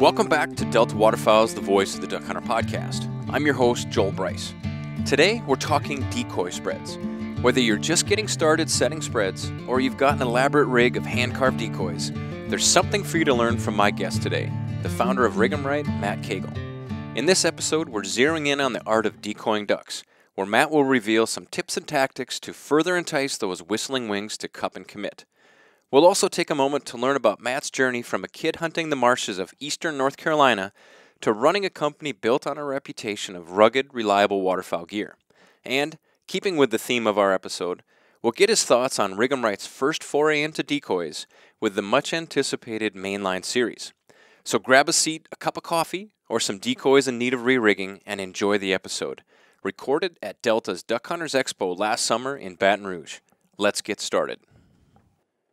Welcome back to Delta Waterfowl's The Voice of the Duck Hunter podcast. I'm your host, Joel Brice. Today, we're talking decoy spreads. Whether you're just getting started setting spreads, or you've got an elaborate rig of hand-carved decoys, there's something for you to learn from my guest today, the founder of Rig 'em Right, Matt Cagle. In this episode, we're zeroing in on the art of decoying ducks, where Matt will reveal some tips and tactics to further entice those whistling wings to cup and commit. We'll also take a moment to learn about Matt's journey from a kid hunting the marshes of eastern North Carolina to running a company built on a reputation of rugged, reliable waterfowl gear. And, keeping with the theme of our episode, we'll get his thoughts on Rig 'em Right's first foray into decoys with the much-anticipated Mainline Series. So grab a seat, a cup of coffee, or some decoys in need of re-rigging, and enjoy the episode. Recorded at Delta's Duck Hunters Expo last summer in Baton Rouge. Let's get started.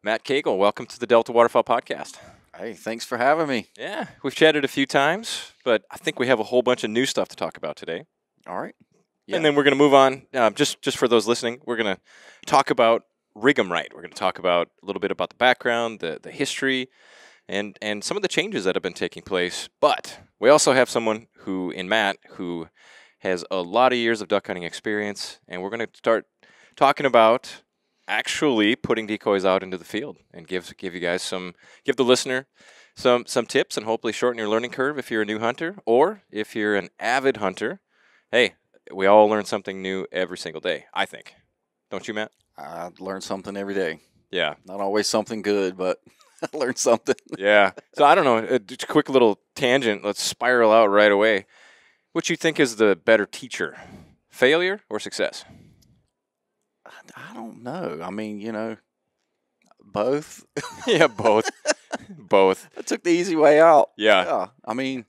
Matt Cagle, welcome to the Delta Waterfowl podcast. Hey, thanks for having me. Yeah, we've chatted a few times, but I think we have a whole bunch of new stuff to talk about today. All right. Yeah. And then we're going to move on. Just for those listening, we're going to talk about Rig 'em Right. We're going to talk about a little bit about the background, the history, and some of the changes that have been taking place. But we also have someone in Matt, who has a lot of years of duck hunting experience, and we're going to start talking about actually putting decoys out into the field and give you guys give the listener some tips and hopefully shorten your learning curve if you're a new hunter, or if you're an avid hunter. Hey, we all learn something new every single day, I think. Don't you, Matt? I learn something every day. Yeah. Not always something good, but I learn something. Yeah. So I don't know, just a quick little tangent. Let's spiral out right away. What you think is the better teacher, failure or success? I don't know. I mean, both. Yeah, both. Both. I took the easy way out. Yeah. I mean,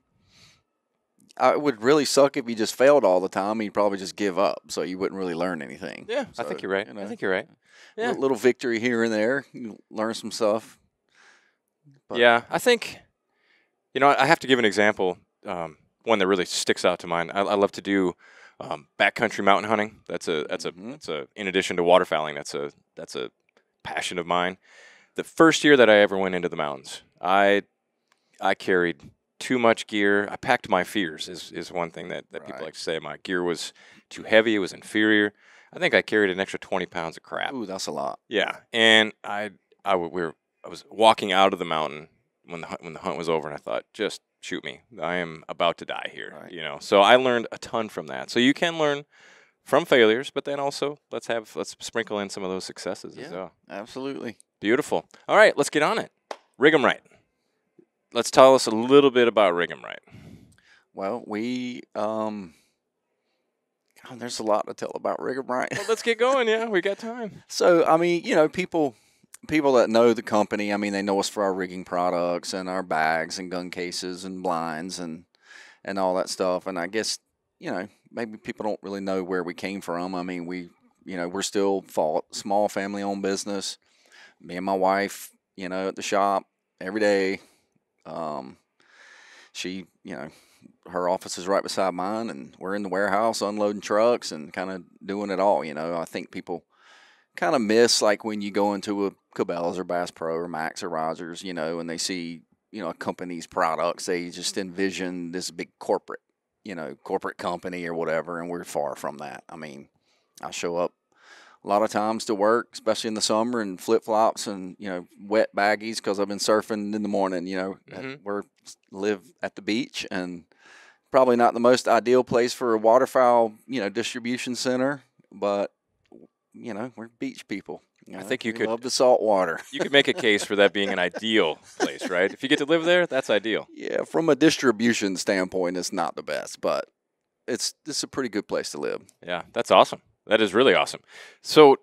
it would really suck if you just failed all the time. You'd probably just give up, so you wouldn't really learn anything. Yeah, so, I think you're right. I think you're right. Yeah. Little victory here and there. You learn some stuff. But. Yeah, I think, I have to give an example, one that really sticks out to mind. I love to do backcountry mountain hunting. That's in addition to waterfowling, that's a passion of mine. The first year that I ever went into the mountains, I carried too much gear. I packed my fears is one thing that Right. people like to say. My gear was too heavy. It was inferior. I think I carried an extra 20 pounds of crap. Ooh, that's a lot. Yeah, and I was walking out of the mountain when the hunt was over, and I thought, just shoot me. I am about to die here, Right. So I learned a ton from that. So you can learn from failures, but then also let's sprinkle in some of those successes as well. Absolutely. Beautiful. All right, let's get on it. Rig 'em Right. Let's tell us a little bit about Rig 'em Right. Well, we there's a lot to tell about Rig 'em Right. Well, let's get going. Yeah, we got time. So, I mean, people that know the company, I mean, they know us for our rigging products and our bags and gun cases and blinds and all that stuff. And I guess, maybe people don't really know where we came from. I mean, we're still small family-owned business. Me and my wife, at the shop every day. She, her office is right beside mine, and we're in the warehouse unloading trucks and kind of doing it all. I think people kind of miss, like, when you go into a Cabela's or Bass Pro or Max or Rogers, and they see, a company's products, they just envision this big corporate company or whatever, and we're far from that. I mean, I show up a lot of times to work, especially in the summer, in flip-flops and, wet baggies because I've been surfing in the morning. We live at the beach, and probably not the most ideal place for a waterfowl, distribution center, but, we're beach people. I think you we could love the salt water. You could make a case for that being an ideal place, right? If you get to live there, that's ideal. Yeah, from a distribution standpoint, it's not the best, but it's a pretty good place to live. Yeah, that's awesome. That is really awesome. So,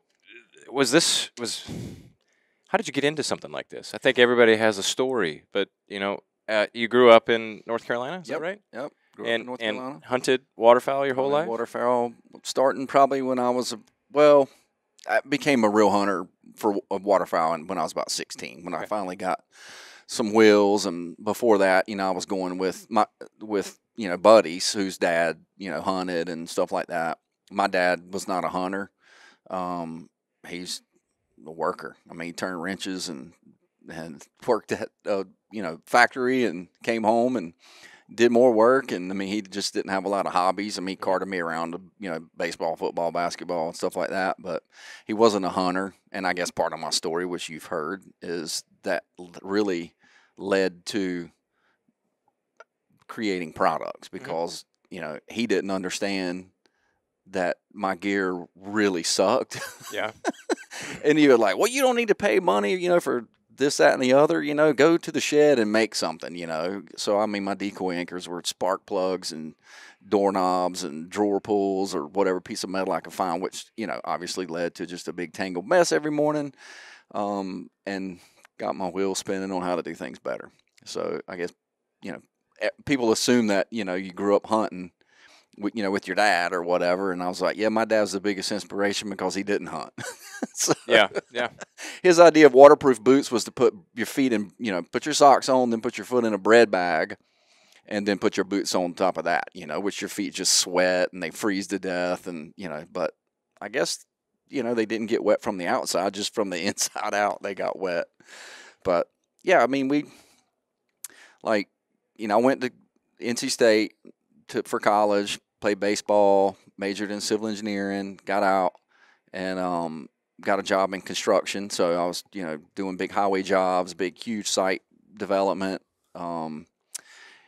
how did you get into something like this? I think everybody has a story, but you grew up in North Carolina, is that right? Yep. Grew up in North Carolina. And hunted waterfowl your whole life? Waterfowl, starting probably when I was I became a real hunter of waterfowl when I was about 16. When I finally got some wheels, and before that, I was going with buddies whose dad hunted and stuff like that. My dad was not a hunter. He's a worker. I mean, he turned wrenches and worked at a factory and came home and did more work. And I mean, he just didn't have a lot of hobbies. I mean, he carted me around to, baseball, football, basketball, and stuff like that. But he wasn't a hunter. And I guess part of my story, which you've heard, is that really led to creating products because, he didn't understand that my gear really sucked. Yeah. And he was like, well, you don't need to pay money, for this, that, and the other, go to the shed and make something, So, I mean, my decoy anchors were spark plugs and doorknobs and drawer pulls or whatever piece of metal I could find, which, obviously led to just a big tangled mess every morning, and got my wheels spinning on how to do things better. So, I guess, people assume that, you grew up hunting, with your dad or whatever. And I was like, yeah, my dad's the biggest inspiration because he didn't hunt. So, yeah. His idea of waterproof boots was to put your feet in, put your socks on, then put your foot in a bread bag, and then put your boots on top of that, which your feet just sweat and they freeze to death. And, but I guess, they didn't get wet from the outside, just from the inside out, they got wet. But yeah, I mean, I went to NC State for college, played baseball, majored in civil engineering, got out, and got a job in construction. So I was, doing big highway jobs, big, huge site development, and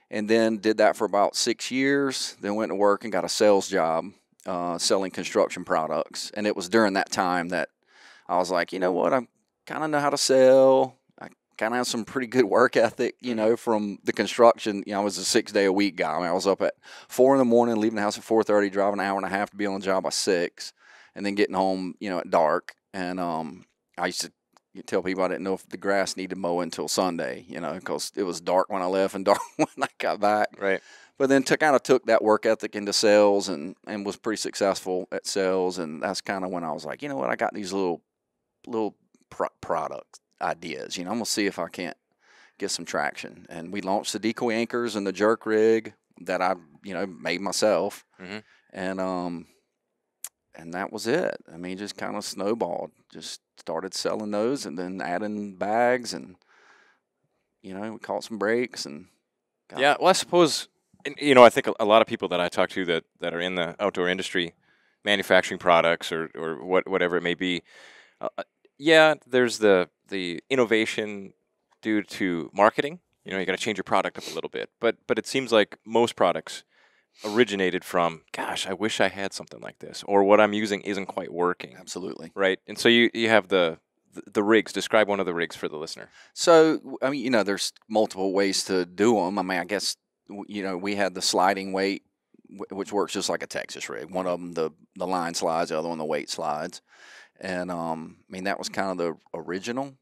then did that for about 6 years. Then went to work and got a sales job, selling construction products. And it was during that time that I was like, you know what, I kind of know how to sell. Kind of have some pretty good work ethic, from the construction. I was a 6-day-a-week guy. I mean, I was up at 4 in the morning, leaving the house at 4:30, driving an hour and a half to be on the job by 6, and then getting home, at dark. And I used to tell people I didn't know if the grass needed mowing until Sunday, because it was dark when I left and dark when I got back. Right. But then kind of took that work ethic into sales and was pretty successful at sales. And that's kind of when I was like, you know what, I got these little products. Ideas, I'm gonna see if I can't get some traction. And we launched the decoy anchors and the jerk rig that I made myself. And that was it. I mean, just kind of snowballed. Just started selling those and then adding bags, and we caught some breaks and well, I suppose, I think a lot of people that I talk to that are in the outdoor industry, manufacturing products or whatever it may be, there's the innovation due to marketing. You got to change your product up a little bit. But it seems like most products originated from, gosh, I wish I had something like this, or what I'm using isn't quite working. Absolutely. Right. And so you have the rigs. Describe one of the rigs for the listener. So, I mean, there's multiple ways to do them. I mean, I guess, we had the sliding weight, which works just like a Texas rig. One of them, the line slides, the other one, the weight slides. And, I mean, that was kind of the original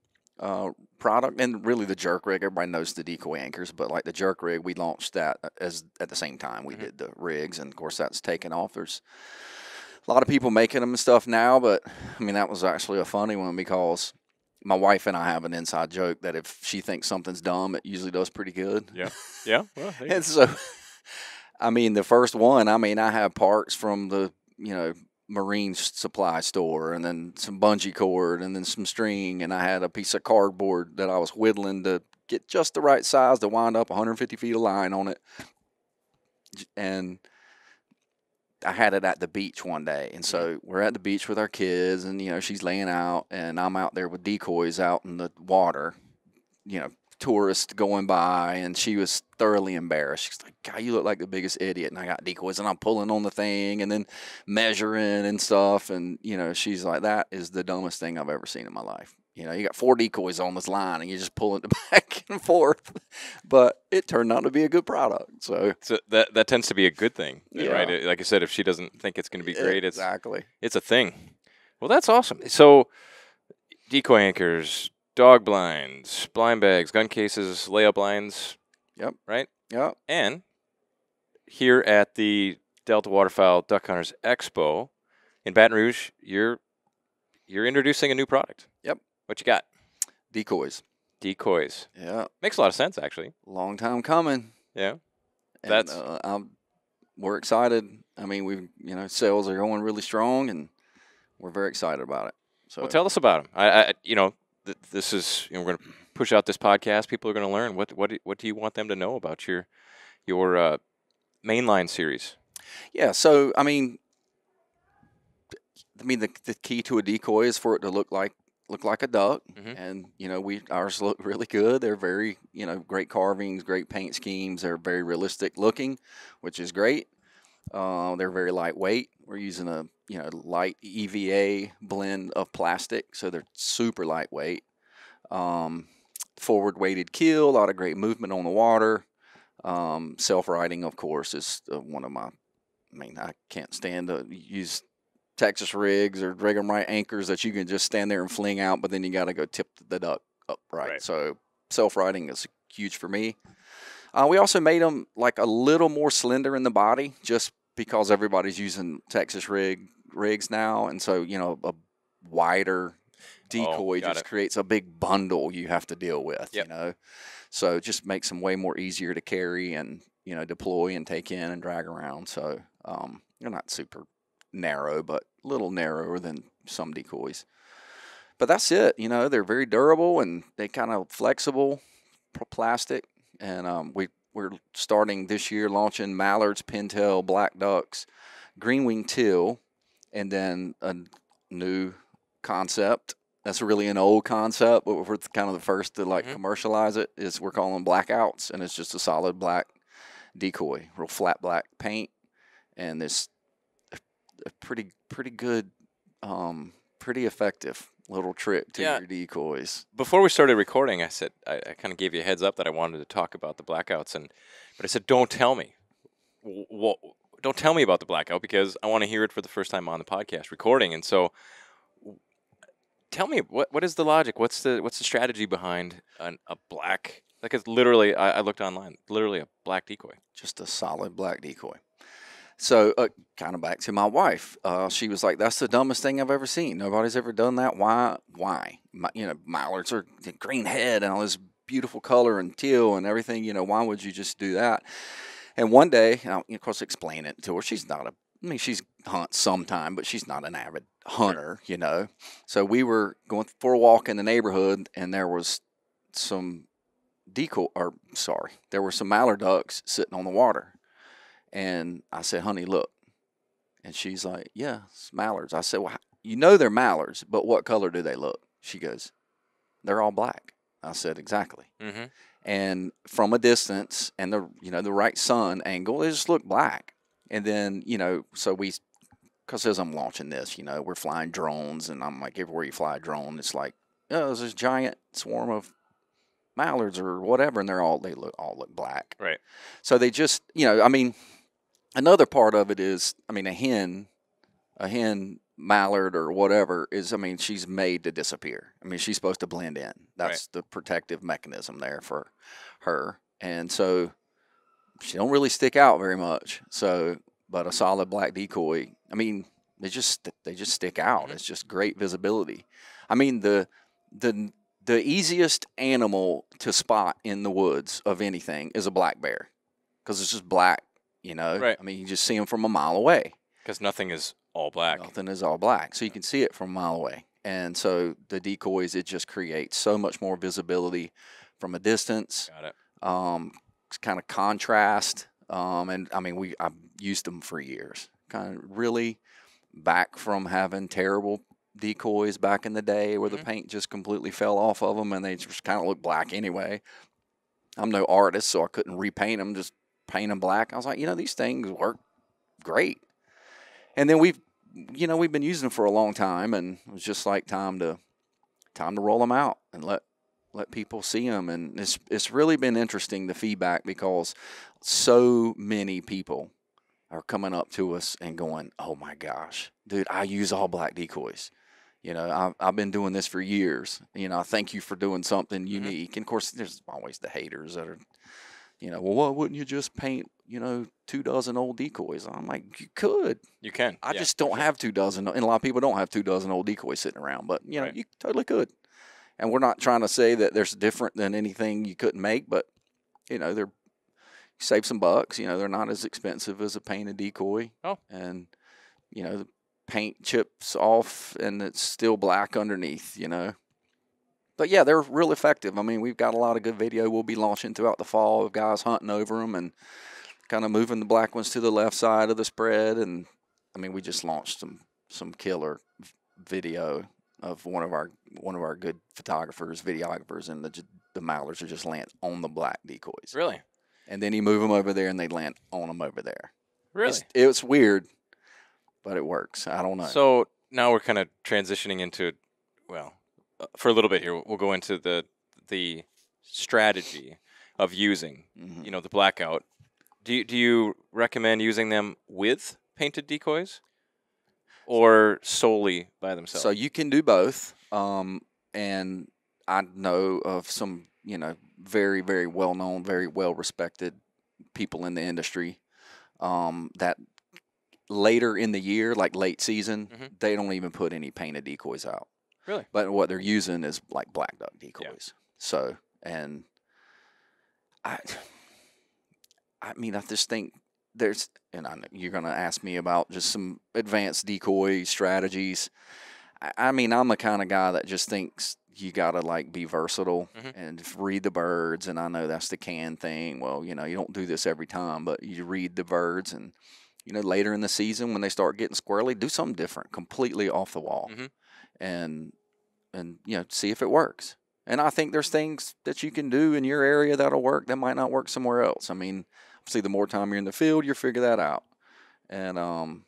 product. And really the jerk rig, everybody knows the decoy anchors, but like the jerk rig, we launched that at the same time we did the rigs. And, of course, that's taken off. There's a lot of people making them and stuff now, but, I mean, that was actually a funny one because my wife and I have an inside joke that if she thinks something's dumb, it usually does pretty good. Yeah. Yeah. Well, and so, I mean, the first one, I mean, I have parts from the, marine supply store, and then some bungee cord, and then some string, and I had a piece of cardboard that I was whittling to get just the right size to wind up 150 feet of line on it. And I had it at the beach one day, and so we're at the beach with our kids, and she's laying out, and I'm out there with decoys out in the water, tourists going by, and she was thoroughly embarrassed. She's like, God, you look like the biggest idiot. And I got decoys, and I'm pulling on the thing and then measuring and stuff. And, she's like, that is the dumbest thing I've ever seen in my life. You got 4 decoys on this line, and you just pull it back and forth. But it turned out to be a good product. So that tends to be a good thing, yeah. Right? Like I said, if she doesn't think it's going to be great, exactly. It's a thing. Well, that's awesome. So decoy anchors, dog blinds, blind bags, gun cases, layup blinds. Yep. Right? Yep. And here at the Delta Waterfowl Duck Hunters Expo in Baton Rouge, you're introducing a new product. Yep. What you got? Decoys. Decoys. Yeah. Makes a lot of sense, actually. Long time coming. Yeah. And, we're excited. I mean, sales are going really strong, and we're very excited about it. So, well, tell us about them. this is, we're going to push out this podcast. People are going to learn. What do you want them to know about your Mainline Series? Yeah. So the key to a decoy is for it to look like a duck, and ours look really good. They're very great carvings, great paint schemes. They're very realistic looking, which is great. They're very lightweight. We're using a light EVA blend of plastic, so they're super lightweight. Forward weighted keel, a lot of great movement on the water. Self-righting, of course, is one of my. I can't stand to use Texas rigs or rig 'em right anchors that you can just stand there and fling out, but then you got to go tip the duck upright. Right. So self-righting is huge for me. We also made them like a little more slender in the body, just because everybody's using Texas rigs now, and so a wider decoy just creates a big bundle you have to deal with. Yep. So it just makes them way more easier to carry and deploy and take in and drag around. So they're not super narrow, but a little narrower than some decoys. But that's it. They're very durable and they kind of flexible, plastic. And we're starting this year launching mallards, pintail, black ducks, green-winged teal, and then a new concept. That's really an old concept, but we're kind of the first to commercialize it. Is we're calling them blackouts, and it's just a solid black decoy, real flat black paint, and this a pretty good, pretty effective little trick to your decoys. Before we started recording, I said I kind of gave you a heads up that I wanted to talk about the blackouts, but I said don't tell me, don't tell me about the blackout because I want to hear it for the first time on the podcast recording. And so, tell me what is the logic? What's the strategy behind a black? Like it's literally, I looked online, literally a black decoy, just a solid black decoy. So, kind of back to my wife. She was like, "That's the dumbest thing I've ever seen. Nobody's ever done that. Why? Mallards are green head and all this beautiful color and teal and everything. Why would you just do that?" And one day, of course, explain it to her. She's not she's hunts sometime, but she's not an avid hunter, So we were going for a walk in the neighborhood, and there was some there were some mallard ducks sitting on the water. And I said, "Honey, look." And she's like, "Yeah, it's mallards." I said, "Well, they're mallards, but what color do they look?" She goes, "They're all black." I said, "Exactly." Mm-hmm. And from a distance and the right sun angle, they just look black. And then, so because as I'm launching this, we're flying drones, and I'm like, everywhere you fly a drone, it's like, there's this giant swarm of mallards or whatever, and they all look black. Right. So they just, another part of it is, a hen mallard or whatever is, she's made to disappear. She's supposed to blend in. That's the protective mechanism there for her. And so she don't really stick out very much. So, but a solid black decoy, they just stick out. Mm-hmm. It's just great visibility. The easiest animal to spot in the woods of anything is a black bear, because it's just black, Right. You just see them from a mile away. Because nothing is all black. Nothing is all black, so you can see it from a mile away. And so the decoys, it just creates so much more visibility from a distance. Got it. It's kind of contrast. I've used them for years. Kind of really back from having terrible decoys back in the day where the paint just completely fell off of them and they just kind of look black anyway. I'm no artist, so I couldn't repaint them, just paint them black. I was like, these things work great. And then we've been using them for a long time, and it was just like time to roll them out and let people see them. And it's really been interesting, the feedback, because so many people are coming up to us and going, "Oh my gosh, dude, I use all black decoys. I've been doing this for years. Thank you for doing something unique." And of course, there's always the haters that are, well, why wouldn't you just paint, 24 old decoys? I'm like, you could. You can. I just don't have 24, and a lot of people don't have 24 old decoys sitting around, but, you totally could. And we're not trying to say that there's different than anything you couldn't make, but, they're save some bucks. They're not as expensive as a painted decoy. Oh. And, the paint chips off and it's still black underneath, But yeah, they're real effective. I mean, we've got a lot of good video we'll be launching throughout the fall of guys hunting over them and kind of moving the black ones to the left side of the spread. And I mean, we just launched some killer video of one of our good photographers, videographers, and the mallards are just land on the black decoys. Really? And then you move them over there, and they land on them over there. Really? It's weird, but it works. I don't know. So now we're kind of transitioning into, well, for a little bit here, we'll go into the strategy of using, the blackout. Do you recommend using them with painted decoys or solely by themselves? So you can do both. And I know of some, very, very well-known, very well-respected people in the industry that later in the year, like late season, they don't even put any painted decoys out. Really? But what they're using is like black duck decoys. Yeah. So, and I mean, I just think you're going to ask me about just some advanced decoy strategies. I mean, I'm the kind of guy that just thinks you got to like be versatile and read the birds. And I know that's the can thing. Well, you don't do this every time, but you read the birds and, later in the season when they start getting squirrely, do something different, completely off the wall and see if it works. And I think there's things that you can do in your area that'll work that might not work somewhere else. I mean, obviously the more time you're in the field, you figure that out. And,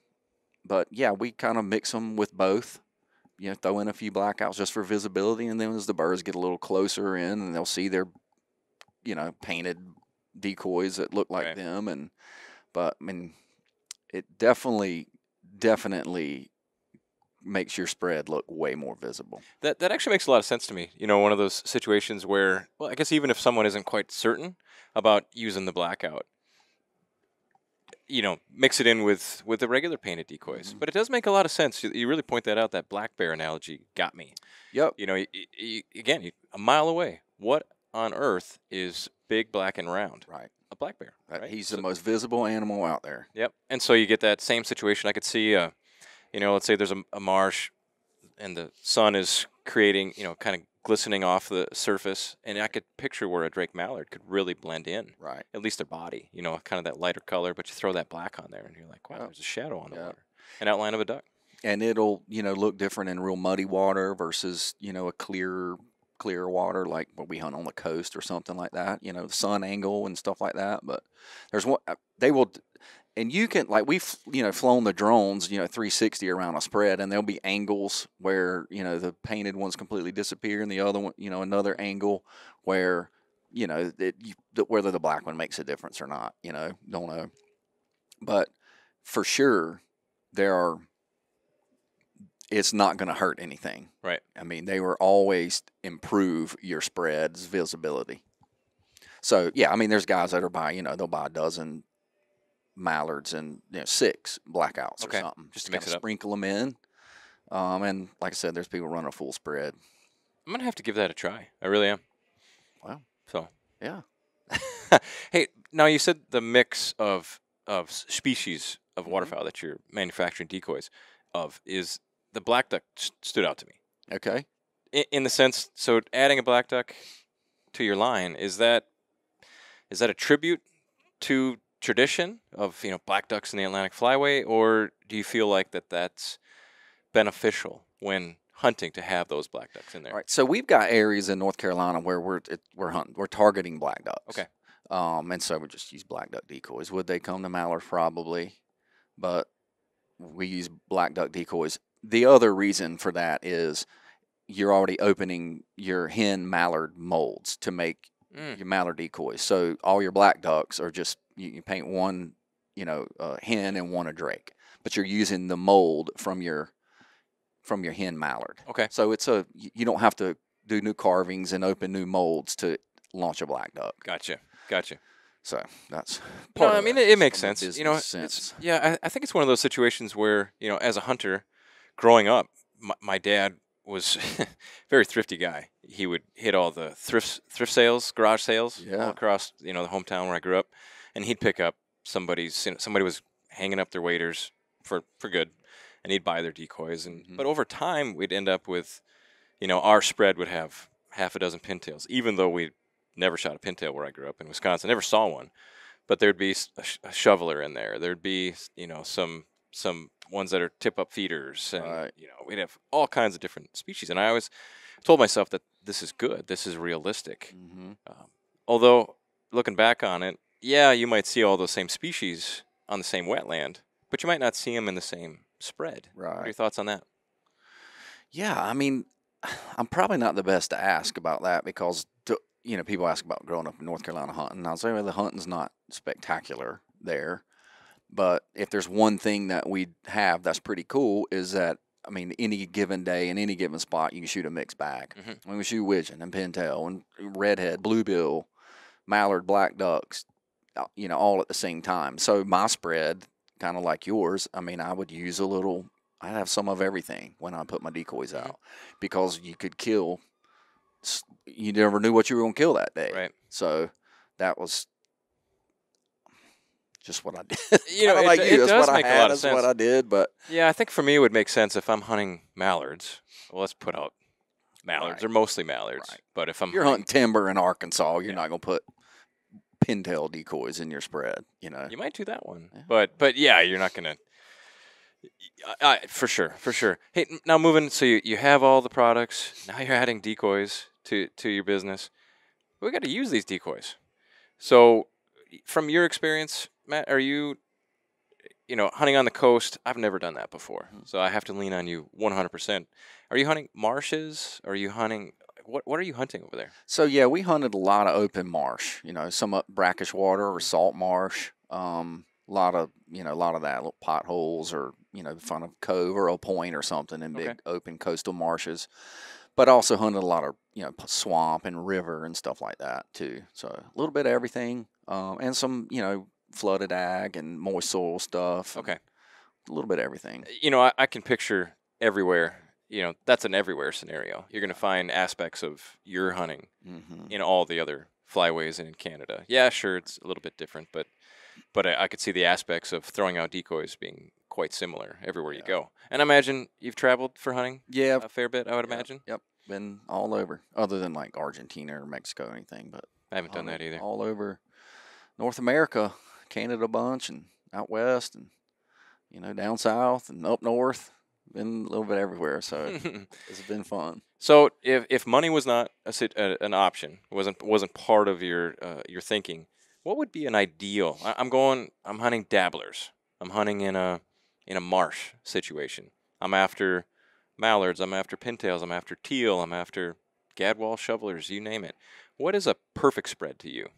but yeah, we kind of mix them with both. Throw in a few blackouts just for visibility, and then as the birds get a little closer in, and they'll see their, painted decoys that look like them. But I mean, it definitely makes your spread look way more visible. That actually makes a lot of sense to me. One of those situations where, well, I guess even if someone isn't quite certain about using the blackout, mix it in with the regular painted decoys. But it does make a lot of sense. You really point that out. That black bear analogy got me. Yep. Again, a mile away, what on earth is big, black, and round? Right. A black bear. Right? He's the most visible animal out there. Yep. And so you get that same situation. I could see, let's say there's a marsh and the sun is creating, kind of glistening off the surface, and I could picture where a drake mallard could really blend in. Right. At least their body, kind of that lighter color, but you throw that black on there, and you're like, wow, there's a shadow on the water. An outline of a duck. And it'll, look different in real muddy water versus, a clear water like what we hunt on the coast or something like that. The sun angle and stuff like that. But there's one they will. And you can, like, we've, flown the drones, 360 around a spread, and there'll be angles where, the painted ones completely disappear, and the other one, another angle where, whether the black one makes a difference or not, don't know. But for sure, it's not going to hurt anything. Right. I mean, they will always improve your spread's visibility. So, yeah, I mean, there's guys that are they'll buy a dozen mallards and 6 blackouts or something, just to kind of sprinkle them in. And like I said, there's people running a full spread. I'm gonna have to give that a try. I really am. Wow. So yeah. Hey, now you said the mix of species of waterfowl that you're manufacturing decoys of is the black duck stood out to me. Okay. In the sense, so adding a black duck to your line, is that a tribute to tradition of black ducks in the Atlantic flyway, or do you feel like that's beneficial when hunting to have those black ducks in there? All right, so we've got areas in North Carolina where we're hunting, we're targeting black ducks. Okay. And so we just use black duck decoys. Would they come to mallards? Probably, but we use black duck decoys. The other reason for that is you're already opening your hen mallard molds to make your mallard decoys. So all your black ducks are just, you paint one, hen and one a drake, but you're using the mold from your hen mallard. Okay. So you don't have to do new carvings and open new molds to launch a black duck. Gotcha. So that's part of it makes sense. Sense. I think it's one of those situations where, as a hunter growing up, my dad was a very thrifty guy. He would hit all the thrift sales, garage sales all across, the hometown where I grew up, and he'd pick up somebody was hanging up their waders for good, and he'd buy their decoys. And but over time, we'd end up with, our spread would have half a dozen pintails, even though we never shot a pintail where I grew up in Wisconsin. Never saw one. But there'd be a shoveler in there. There'd be, some ones that are tip-up feeders. And, Right. we'd have all kinds of different species. And I always told myself that this is good. This is realistic. Mm-hmm. Although, looking back on it, yeah, you might see all those same species on the same wetland, but you might not see them in the same spread. Right. What are your thoughts on that? Yeah, I mean, I'm probably not the best to ask about that because, people ask about growing up in North Carolina hunting. I'll say, well, the hunting's not spectacular there. But if there's one thing that we have that's pretty cool is that, I mean, any given day in any given spot, you can shoot a mixed bag. Mm-hmm. We shoot widgeon and pintail and redhead, bluebill, mallard, black ducks, all at the same time. So my spread, kind of like yours, I mean, I'd have some of everything when I put my decoys Mm-hmm. out because you could kill, you never knew what you were going to kill that day. Right. So that was just what I did. It, like you, it that's does what make I a had, lot of that's sense. what I did. But yeah, I think for me it would make sense if I'm hunting mallards. Well, let's put out mallards. Right. They're mostly mallards. Right. But if you're hunting timber in Arkansas, you're Yeah. not going to put pintail decoys in your spread. You might do that one. Yeah. But yeah, you're not going to. For sure. Hey, now moving, so you have all the products. Now you're adding decoys to your business. We got to use these decoys. So, from your experience, Matt, are you, hunting on the coast? I've never done that before, so I have to lean on you 100%. Are you hunting marshes? Are you hunting? What are you hunting over there? So yeah, we hunted a lot of open marsh. Some up brackish water or salt marsh. A lot of that, little potholes or in front of cove or a point or something in big open coastal marshes. But also hunted a lot of swamp and river and stuff like that too. So a little bit of everything, and some flooded ag and moist soil stuff. Okay, a little bit of everything. I can picture everywhere. That's an everywhere scenario. You're going to find aspects of your hunting in all the other flyways and in Canada. Yeah, sure, it's a little bit different, but I could see the aspects of throwing out decoys being quite similar everywhere you go. And I imagine you've traveled for hunting a fair bit, I would imagine. Yep, been all over, other than like Argentina or Mexico or anything, but I haven't done that either. All over North America, Canada a bunch, and out west, and down south and up north. Been a little bit everywhere, so it's been fun. So if money was not an option, wasn't part of your thinking, what would be an ideal? I'm hunting dabblers. I'm hunting in a marsh situation. I'm after mallards. I'm after pintails. I'm after teal. I'm after gadwall shovelers. You name it. What is a perfect spread to you?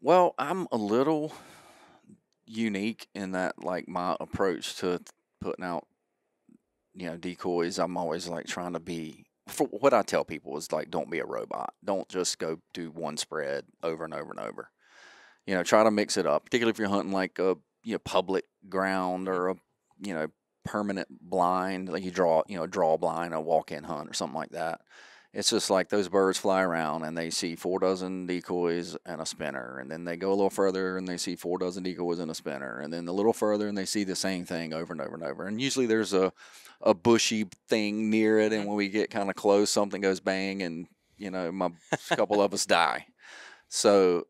Well, I'm a little unique in that, like, my approach to putting out, decoys. I'm always like trying to be. For what I tell people is like, don't be a robot. Don't just go do one spread over and over and over. Try to mix it up, particularly if you're hunting like a public ground or a permanent blind, like you draw a blind, a walk-in hunt or something like that. It's just like those birds fly around and they see 4 dozen decoys and a spinner, and then they go a little further and they see 4 dozen decoys and a spinner, and then a little further and they see the same thing over and over and over. And usually there's a bushy thing near it, and when we get kind of close, something goes bang, and a couple of us die. So,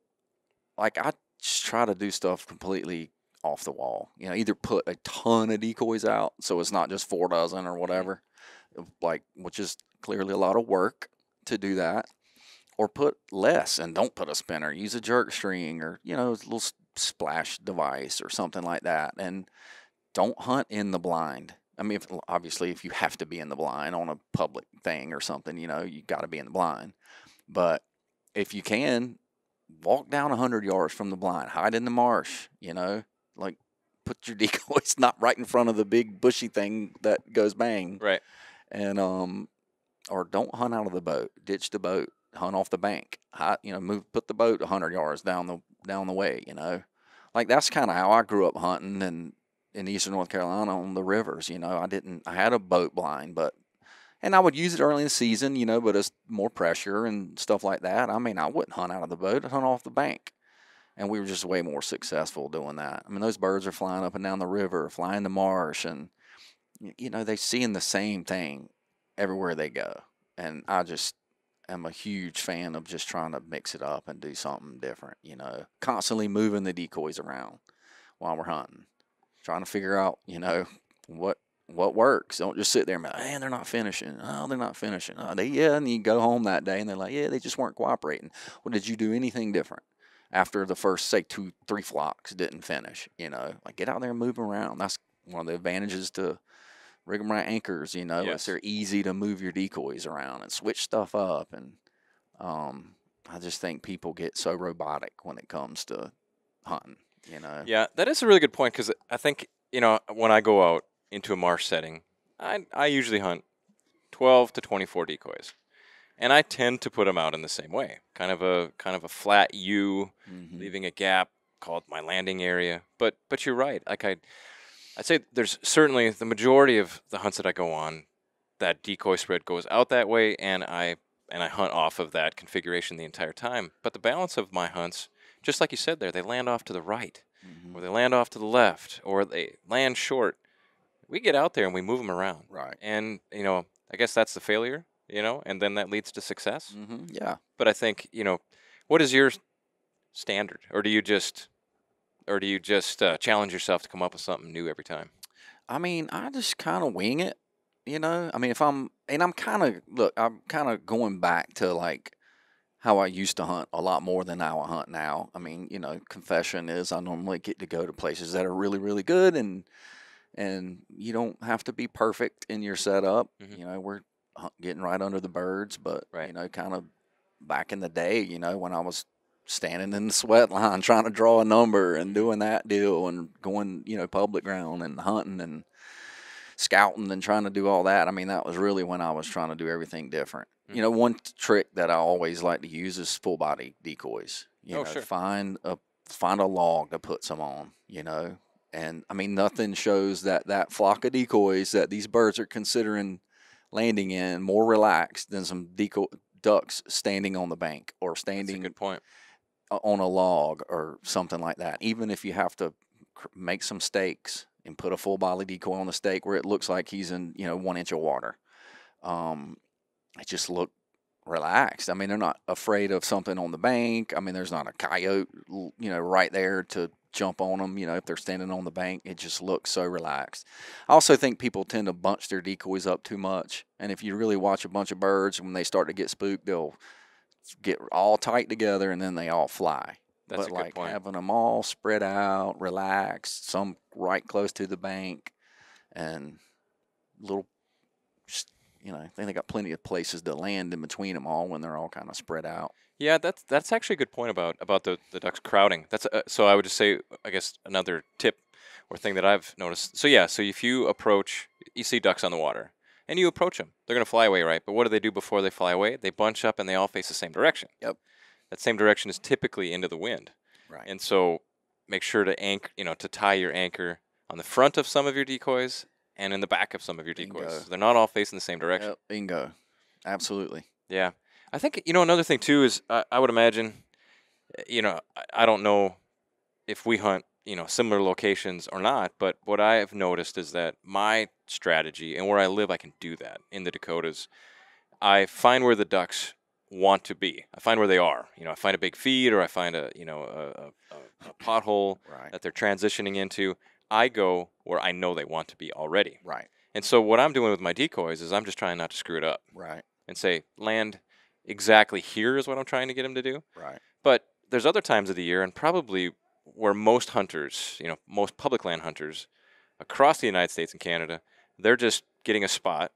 like, I just try to do stuff completely off the wall. Either put a ton of decoys out, so it's not just 4 dozen or whatever, like, which is clearly a lot of work to do that, or put less and don't put a spinner. Use a jerk string or a little splash device or something like that, and don't hunt in the blind. I mean, obviously, if you have to be in the blind on a public thing or something, you got to be in the blind. But if you can, walk down 100 yards from the blind, hide in the marsh, like, put your decoys not right in front of the big bushy thing that goes bang. Right. And, or don't hunt out of the boat, ditch the boat, hunt off the bank, put the boat 100 yards down the way, like, that's kind of how I grew up hunting and in eastern North Carolina on the rivers. I had a boat blind, and I would use it early in the season, but it's more pressure and stuff like that. I mean, I wouldn't hunt out of the boat, I'd hunt off the bank. And we were just way more successful doing that. I mean, those birds are flying up and down the river, flying the marsh, and, they're seeing the same thing everywhere they go. And I just am a huge fan of just trying to mix it up and do something different, constantly moving the decoys around while we're hunting, trying to figure out, what works. Don't just sit there and be like, man, they're not finishing. Oh, they're not finishing. Oh, and you go home that day and they're like, yeah, they just weren't cooperating. Well, did you do anything different after the first, say, 2-3 flocks didn't finish? Like get out there and move them around. That's one of the advantages to rig them right anchors. Yes. They're easy to move your decoys around and switch stuff up. And I just think people get so robotic when it comes to hunting. Yeah, that is a really good point, because I think, when I go out into a marsh setting, I usually hunt 12 to 24 decoys, and I tend to put them out in the same way, kind of a flat U, leaving a gap called my landing area. But you're right. Like I'd say there's certainly the majority of the hunts that I go on, that decoy spread goes out that way, and I hunt off of that configuration the entire time. But the balance of my hunts, just like you said there, they land off to the right, or they land off to the left, or they land short. We get out there and we move them around. Right. And, I guess that's the failure, and then that leads to success. Yeah. But I think, what is your standard? Or do you just challenge yourself to come up with something new every time? I mean, I just kind of wing it, I mean, I'm kind of going back to like how I used to hunt a lot more than how I hunt now. I mean, confession is I normally get to go to places that are really, really good, and you don't have to be perfect in your setup. We're getting right under the birds, but, Right. Kind of back in the day, when I was standing in the sweat line trying to draw a number and doing that deal and going, public ground and hunting and scouting and trying to do all that. I mean, that was really when I was trying to do everything different. One trick that I always like to use is full body decoys. Sure. Find a log to put some on, and I mean, nothing shows that flock of decoys that these birds are considering landing in more relaxed than some ducks standing on the bank or standing That's a good point. on a log or something like that. Even if you have to make some stakes and put a full body decoy on the stake where it looks like he's in 1 inch of water, it just look relaxed. I mean, they're not afraid of something on the bank. I mean, there's not a coyote right there to jump on them, if they're standing on the bank. It just looks so relaxed. I also think people tend to bunch their decoys up too much, and if you really watch a bunch of birds, when they start to get spooked, they'll get all tight together and then they all fly. That's but a good point. Having them all spread out, relaxed, some right close to the bank, and little, I think they got plenty of places to land in between them all when they're all kind of spread out. Yeah, that's actually a good point about the ducks crowding. That's so I would just say, I guess, another tip or thing that I've noticed. So if you see ducks on the water and you approach them, they're going to fly away, right? But what do they do before they fly away? They bunch up and they all face the same direction. Yep. That same direction is typically into the wind. Right. And so make sure to to tie your anchor on the front of some of your decoys and in the back of some of your decoys. Bingo. So they're not all facing the same direction. Yep. Bingo. Absolutely. Yeah. I think, another thing too is I would imagine, I don't know if we hunt, similar locations or not, but what I have noticed is that my strategy, and where I live, I can do that in the Dakotas. I find where the ducks want to be. I find where they are. I find a big feed, or I find a pothole Right. that they're transitioning into. I go where I know they want to be already. Right. And so what I'm doing with my decoys is I'm just trying not to screw it up. Right. And say, land exactly here is what I'm trying to get them to do. Right. But there's other times of the year, and probably where most hunters, most public land hunters across the United States and Canada, they're just getting a spot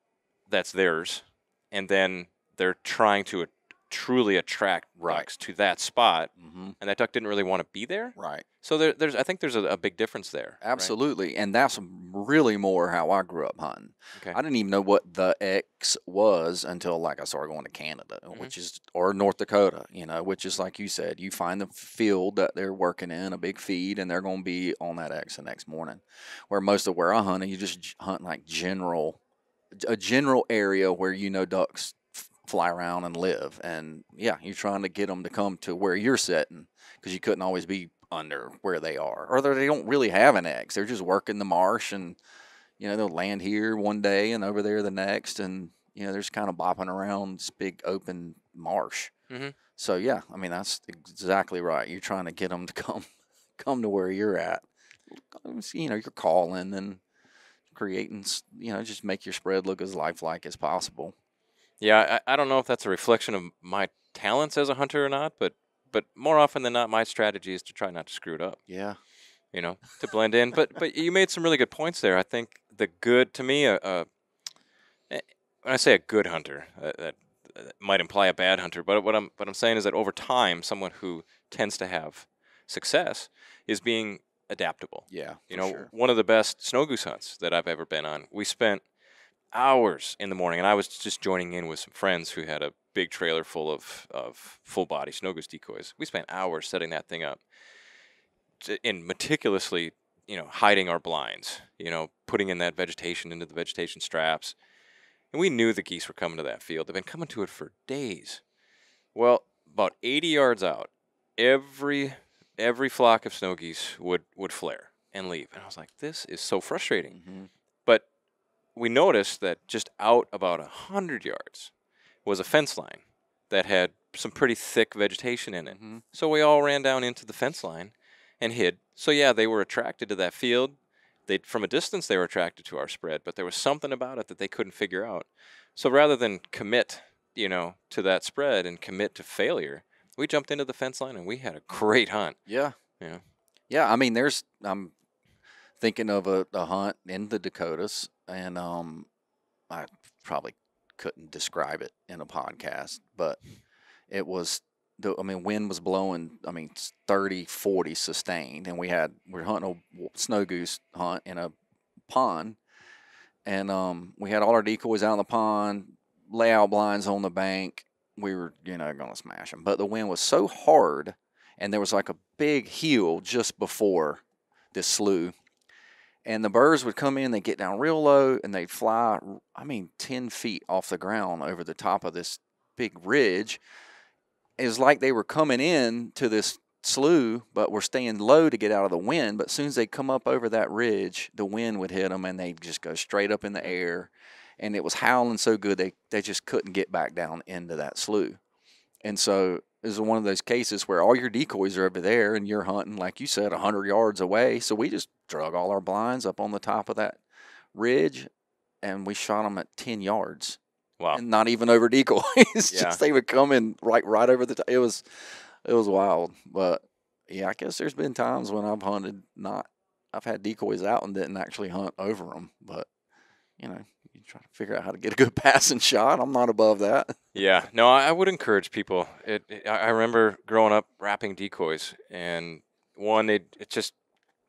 that's theirs, and then they're trying to truly attract ducks to that spot, and that duck didn't really want to be there. Right. So I think there's a big difference there. Absolutely. Right? And that's really more how I grew up hunting. Okay. I didn't even know what the X was until I started going to Canada, or North Dakota, which is like you said, you find the field that they're working in, a big feed, and they're going to be on that X the next morning. Where most of where I hunted, you just hunt like a general area where ducks fly around and live, and you're trying to get them to come to where you're sitting, because you couldn't always be under where they are, or they don't really have an X. They're just working the marsh, and they'll land here one day and over there the next, and you know, they're just kind of bopping around this big open marsh. Mm-hmm. So yeah, I mean that's exactly right. You're trying to get them to come to where you're at. You know, you're calling and creating. You know, just make your spread look as lifelike as possible. Yeah, I don't know if that's a reflection of my talents as a hunter or not, but more often than not, my strategy is to try not to screw it up. Yeah. You know, to blend in. But you made some really good points there. I think the good to me, when I say a good hunter, that might imply a bad hunter. But what I'm saying is that over time, someone who tends to have success is being adaptable. Yeah. You know, sure. one of the best snow goose hunts that I've ever been on, we spent hours in the morning, and I was just joining in with some friends who had a big trailer full of full body snow goose decoys. We spent hours setting that thing up and meticulously, you know, hiding our blinds, you know, putting in that vegetation into the vegetation straps. And we knew the geese were coming to that field. They've been coming to it for days. Well, about 80 yards out, every flock of snow geese would flare and leave. And I was like, this is so frustrating. Mm-hmm. But we noticed that just out about 100 yards was a fence line that had some pretty thick vegetation in it. Mm-hmm. So we all ran down into the fence line and hid. So yeah, they were attracted to that field. From a distance they were attracted to our spread, but there was something about it that they couldn't figure out. So rather than commit, you know, to that spread and commit to failure, we jumped into the fence line and we had a great hunt. Yeah. Yeah. Yeah. I mean, I'm thinking of a hunt in the Dakotas, and I probably couldn't describe it in a podcast, but it was. Wind was blowing, 30, 40 sustained, and we're hunting a snow goose hunt in a pond, and we had all our decoys out in the pond, layout blinds on the bank. We were, you know, going to smash them, but the wind was so hard, and there was like a big hill just before this slough, and the birds would come in, they get down real low, and they'd fly, 10 feet off the ground over the top of this big ridge. It was like they were coming in to this slough, but were staying low to get out of the wind. But as soon as they come up over that ridge, the wind would hit them, and they'd just go straight up in the air. And it was howling so good, they just couldn't get back down into that slough. And so it was one of those cases where all your decoys are over there, and you're hunting, like you said, 100 yards away. So we just drug all our blinds up on the top of that ridge, and we shot them at 10 yards. Wow. And not even over decoys. Yeah. Just they would come in right over the top. It was wild. But yeah, I guess there's been times when I've had decoys out and didn't actually hunt over them. But you know, you try to figure out how to get a good passing shot. I'm not above that. Yeah. No, I would encourage people. I remember growing up wrapping decoys, and it just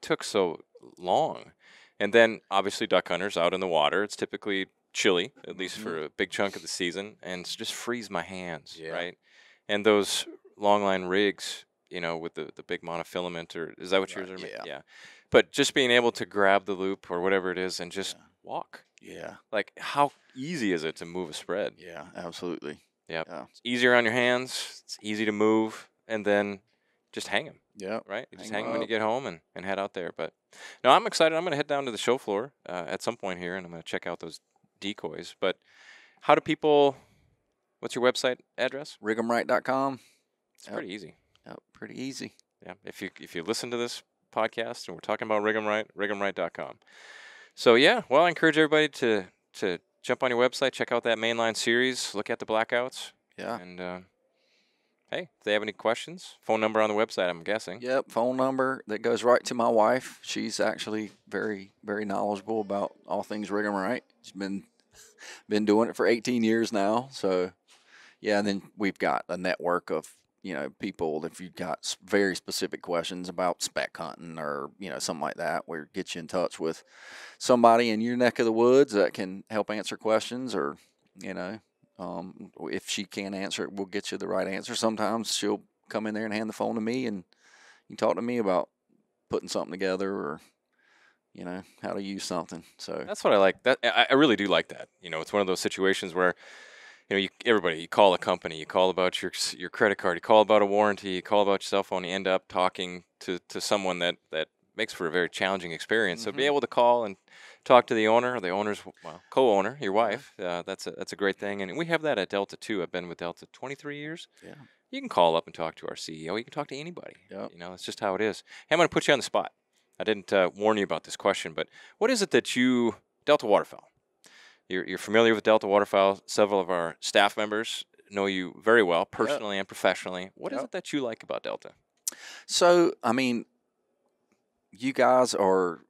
took so long. And then obviously duck hunters out in the water, it's typically chilly, at least for a big chunk of the season, and just freeze my hands, right? And those longline rigs, you know, with the big monofilament, or is that what yours are? Yeah. But just being able to grab the loop or whatever it is and just walk. Yeah. Like, how easy is it to move a spread? Yeah, absolutely. Yep. Yeah. It's easier on your hands. It's easy to move, and then just hang them. Yeah. Right? You just hang them when you get home and head out there. But no, I'm excited. I'm going to head down to the show floor at some point here, and I'm going to check out those decoys. But how do people, what's your website address? Rig'emright.com. It's pretty easy. Yep, pretty easy. Yeah. If you listen to this podcast and we're talking about Rig'emright, rig'emright.com. So yeah, well, I encourage everybody to jump on your website, check out that Mainline Series, look at the blackouts. Yeah. And hey, if they have any questions, phone number on the website, I'm guessing. Yep, phone number that goes right to my wife. She's actually very, very knowledgeable about all things Rig'emright. She's been doing it for 18 years now. So, yeah, and then we've got a network of, you know, people, if you've got very specific questions about spec hunting or, you know, something like that, we'll get you in touch with somebody in your neck of the woods that can help answer questions, or, you know, if she can't answer it, we'll get you the right answer. Sometimes she'll come in there and hand the phone to me, and you talk to me about putting something together, or, you know, how to use something. So that's what I like. That I really do like that. You know, it's one of those situations where, you know, you call a company, you call about your credit card, you call about a warranty, you call about your cell phone, you end up talking to someone that makes for a very challenging experience. So be able to call and talk to the owner or the owner's co-owner, your wife. That's a great thing, and we have that at Delta too. I've been with Delta 23 years. Yeah. You can call up and talk to our CEO. You can talk to anybody. Yep. It's just how it is. Hey, I'm going to put you on the spot. I didn't warn you about this question, but what is it that you Delta Waterfowl? You're familiar with Delta Waterfowl. Several of our staff members know you very well, personally and professionally. What is it that you like about Delta? So, I mean, you guys are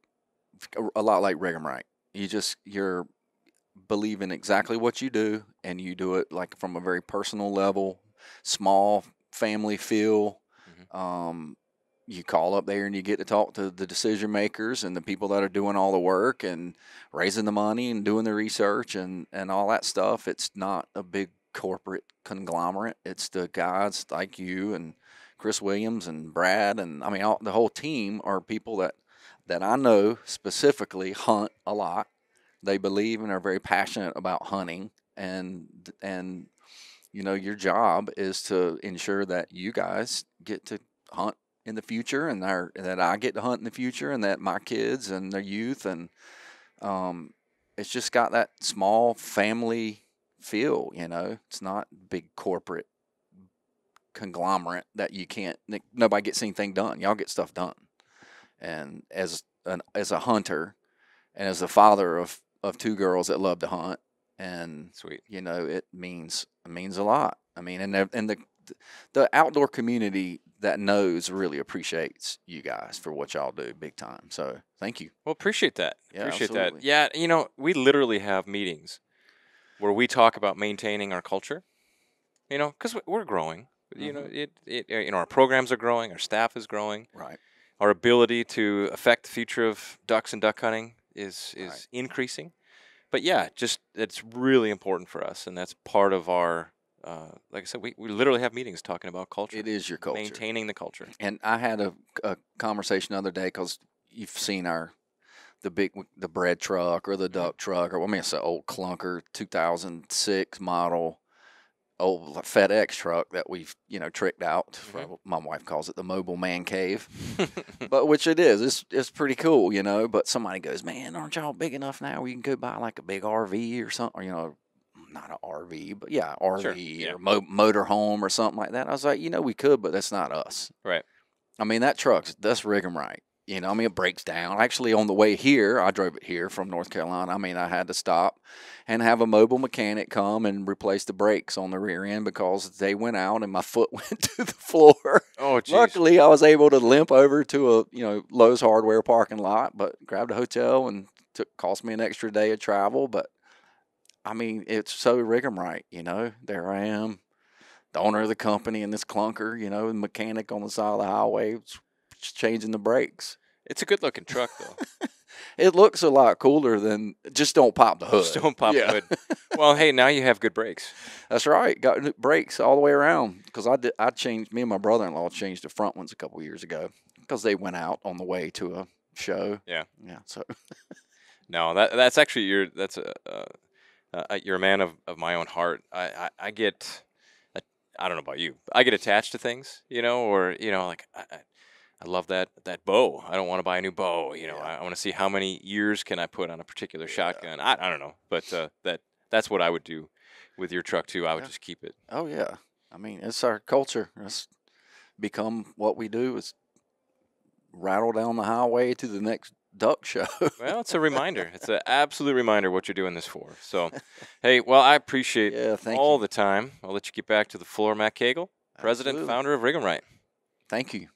a lot like Rig'em Right. You're believe in exactly what you do, and you do it like from a very personal level, small family feel. You call up there and you get to talk to the decision makers and the people that are doing all the work and raising the money and doing the research and all that stuff. It's not a big corporate conglomerate. It's the guys like you and Chris Williams and Brad, and I mean the whole team are people that I know specifically hunt a lot. They believe and are very passionate about hunting, and your job is to ensure that you guys get to hunt in the future, and that I get to hunt in the future, and that my kids and their youth, and it's just got that small family feel. It's not big corporate conglomerate that nobody gets anything done. Y'all get stuff done. And as a hunter and as a father of two girls that love to hunt, and sweet, it means a lot. I mean, and the outdoor community that knows really appreciates you guys for what y'all do big time. So thank you. Well, appreciate that. Yeah, appreciate absolutely. that. Yeah, we literally have meetings where we talk about maintaining our culture. Because we're growing. Our programs are growing. Our staff is growing. Right. Our ability to affect the future of ducks and duck hunting is Right. increasing. But yeah, just it's really important for us, and that's part of our. Like I said, we literally have meetings talking about culture. It is your culture. Maintaining the culture. And I had a conversation the other day, because you've seen the bread truck or the duck truck, or it's an old clunker 2006 model old FedEx truck that we've tricked out. My wife calls it the mobile man cave, but which it is. It's pretty cool, But somebody goes, "Man, aren't y'all big enough now where you can go buy like a big RV or something?" Or, not an RV, but RV, sure, yeah. or motor home or something like that. I was like, we could, but that's not us. Right. I mean, that's Rig'em Right. It breaks down. Actually, on the way here, I drove it here from North Carolina. I mean, I had to stop and have a mobile mechanic come and replace the brakes on the rear end because they went out and my foot went to the floor. Oh, geez. Luckily, I was able to limp over to a Lowe's Hardware parking lot, but grabbed a hotel and cost me an extra day of travel. But I mean, it's so Rig'em Right. There I am, the owner of the company in this clunker, the mechanic on the side of the highway, just changing the brakes. It's a good-looking truck, though. It looks a lot cooler than just don't pop the hood. Just don't pop the hood. Well, hey, now you have good brakes. That's right. Got brakes all the way around, because I changed. Me and my brother-in-law changed the front ones a couple years ago because they went out on the way to a show. Yeah. So. No, that's actually you're a man of my own heart. I get, I don't know about you, I get attached to things, like I love that bow. I don't want to buy a new bow. I want to see how many years can I put on a particular shotgun. I don't know, but that's what I would do with your truck too. I would just keep it. Oh yeah, I mean, it's our culture. It's become what we do. Is rattle down the highway to the next duck show. Well, it's a reminder. It's an absolute reminder what you're doing this for. So, hey, well, I appreciate all the time. I'll let you get back to the floor, Matt Cagle, President, Absolutely. Founder of Rig'em Right. Thank you.